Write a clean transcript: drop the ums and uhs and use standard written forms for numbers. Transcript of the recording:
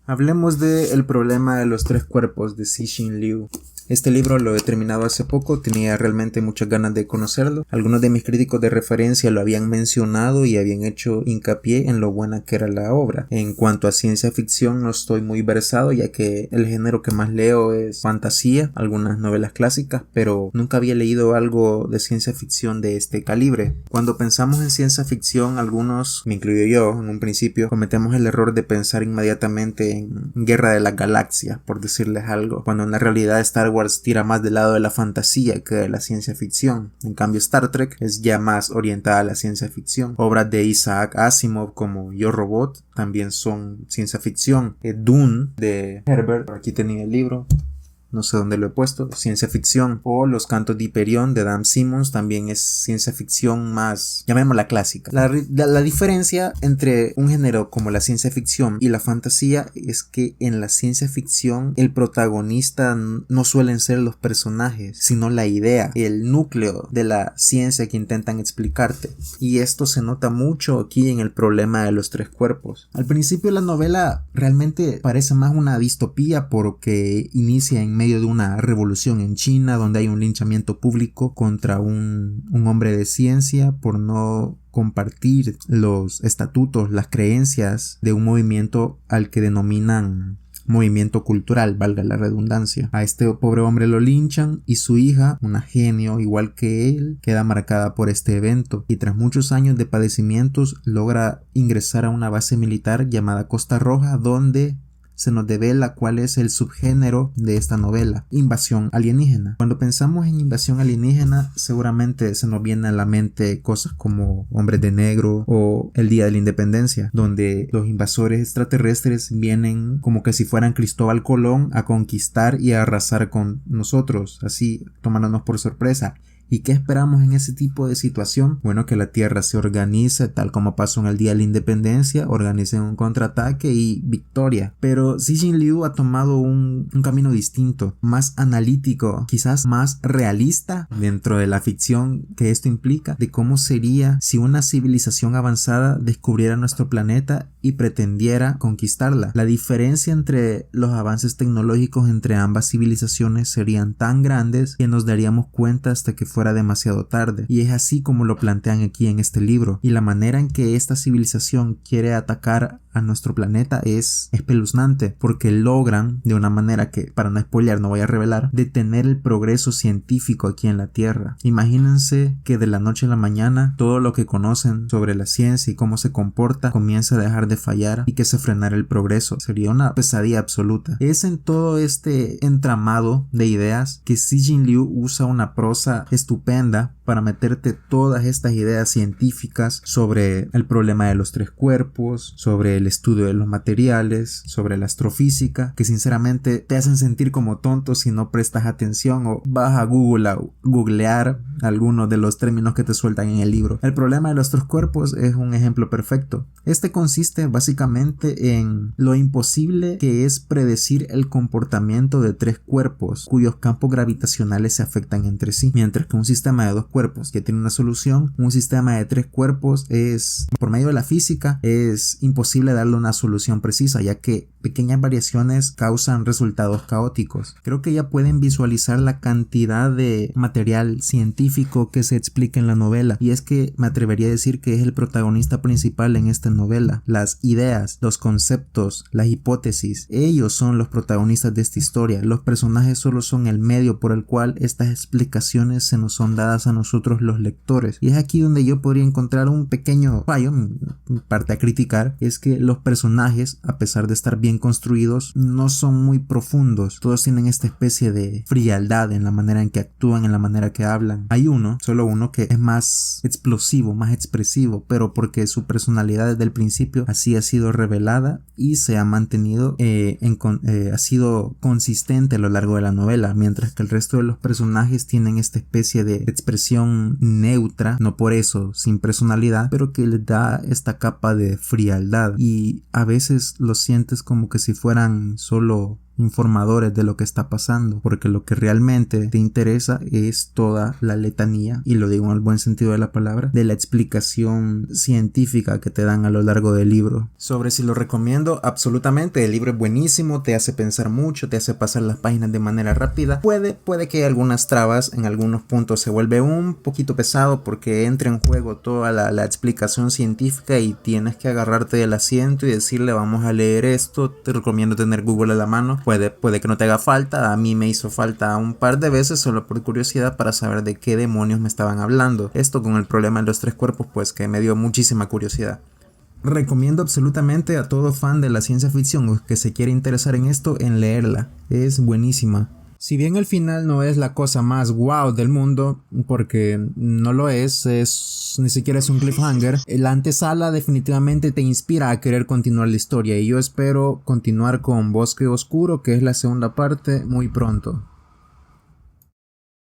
Hablemos de El problema de los tres cuerpos de Cixin Liu. Este libro lo he terminado hace poco, tenía realmente muchas ganas de conocerlo. Algunos de mis críticos de referencia lo habían mencionado y habían hecho hincapié en lo buena que era la obra. En cuanto a ciencia ficción no estoy muy versado, ya que el género que más leo es fantasía, algunas novelas clásicas, pero nunca había leído algo de ciencia ficción de este calibre. Cuando pensamos en ciencia ficción, algunos, me incluyo yo en un principio, cometemos el error de pensar inmediatamente en Guerra de las Galaxias, por decirles algo, cuando en la realidad Star Wars tira más del lado de la fantasía que de la ciencia ficción. En cambio Star Trek es ya más orientada a la ciencia ficción. Obras de Isaac Asimov como Yo Robot también son ciencia ficción. Dune de Herbert, aquí tenía el libro, no sé dónde lo he puesto, ciencia ficción. O Los cantos de Hiperión de Dan Simmons también es ciencia ficción más, llamémosla clásica. La diferencia entre un género como la ciencia ficción y la fantasía es que en la ciencia ficción el protagonista no suelen ser los personajes, sino la idea, el núcleo de la ciencia que intentan explicarte. Y esto se nota mucho aquí en El problema de los tres cuerpos. Al principio la novela realmente parece más una distopía porque inicia en medio de una revolución en China donde hay un linchamiento público contra un hombre de ciencia por no compartir los estatutos, las creencias de un movimiento al que denominan movimiento cultural, valga la redundancia. A este pobre hombre lo linchan y su hija, una genio igual que él, queda marcada por este evento y tras muchos años de padecimientos logra ingresar a una base militar llamada Costa Roja, donde se nos devela cuál es el subgénero de esta novela: invasión alienígena. Cuando pensamos en invasión alienígena, seguramente se nos viene a la mente cosas como Hombres de Negro o El Día de la Independencia, donde los invasores extraterrestres vienen como que si fueran Cristóbal Colón a conquistar y a arrasar con nosotros, así tomándonos por sorpresa. ¿Y qué esperamos en ese tipo de situación? Bueno, que la Tierra se organice tal como pasó en el Día de la Independencia, organicen un contraataque y victoria. Pero Cixin Liu ha tomado un camino distinto, más analítico, quizás más realista dentro de la ficción que esto implica, de cómo sería si una civilización avanzada descubriera nuestro planeta y pretendiera conquistarla. La diferencia entre los avances tecnológicos entre ambas civilizaciones serían tan grandes que nos daríamos cuenta hasta que fuera demasiado tarde, y es así como lo plantean aquí en este libro. Y la manera en que esta civilización quiere atacar a nuestro planeta es espeluznante, porque logran, de una manera que, para no spoilear, no voy a revelar, detener el progreso científico aquí en la Tierra. Imagínense que de la noche a la mañana todo lo que conocen sobre la ciencia y cómo se comporta comienza a dejar de fallar y que se frenara el progreso. Sería una pesadilla absoluta. Es en todo este entramado de ideas que Cixin Liu usa una prosa estupenda para meterte todas estas ideas científicas sobre el problema de los tres cuerpos, sobre el estudio de los materiales, sobre la astrofísica, que sinceramente te hacen sentir como tonto si no prestas atención o vas a Google a googlear algunos de los términos que te sueltan en el libro. El problema de los tres cuerpos es un ejemplo perfecto. Este consiste básicamente en lo imposible que es predecir el comportamiento de tres cuerpos cuyos campos gravitacionales se afectan entre sí, mientras que un sistema de dos cuerpos que tiene una solución, un sistema de tres cuerpos es, por medio de la física, es imposible darle una solución precisa, ya que pequeñas variaciones causan resultados caóticos. Creo que ya pueden visualizar la cantidad de material científico que se explica en la novela, y es que me atrevería a decir que es el protagonista principal en esta novela. Las ideas, los conceptos, las hipótesis, ellos son los protagonistas de esta historia. Los personajes solo son el medio por el cual estas explicaciones se nos son dadas a nosotros los lectores, y es aquí donde yo podría encontrar un pequeño fallo, parte a criticar, es que los personajes, a pesar de estar bien construidos, no son muy profundos. Todos tienen esta especie de frialdad en la manera en que actúan, en la manera que hablan. Hay solo uno que es más explosivo, más expresivo, pero porque su personalidad desde el principio así ha sido revelada y se ha mantenido ha sido consistente a lo largo de la novela, mientras que el resto de los personajes tienen esta especie de expresión neutra, no por eso sin personalidad, pero que les da esta capa de frialdad, y a veces los sientes como que si fueran solo informadores de lo que está pasando, porque lo que realmente te interesa es toda la letanía, y lo digo en el buen sentido de la palabra, de la explicación científica que te dan a lo largo del libro. Sobre si lo recomiendo, absolutamente, el libro es buenísimo, te hace pensar mucho, te hace pasar las páginas de manera rápida. Puede que haya algunas trabas, en algunos puntos se vuelve un poquito pesado porque entra en juego toda la explicación científica y tienes que agarrarte del asiento y decirle vamos a leer esto, te recomiendo tener Google a la mano. Puede que no te haga falta, a mí me hizo falta un par de veces solo por curiosidad para saber de qué demonios me estaban hablando. Esto con el problema de los tres cuerpos pues que me dio muchísima curiosidad. Recomiendo absolutamente a todo fan de la ciencia ficción o que se quiera interesar en esto en leerla, es buenísima. Si bien el final no es la cosa más wow del mundo, porque no lo es, ni siquiera es un cliffhanger, la antesala definitivamente te inspira a querer continuar la historia y yo espero continuar con Bosque Oscuro, que es la segunda parte, muy pronto.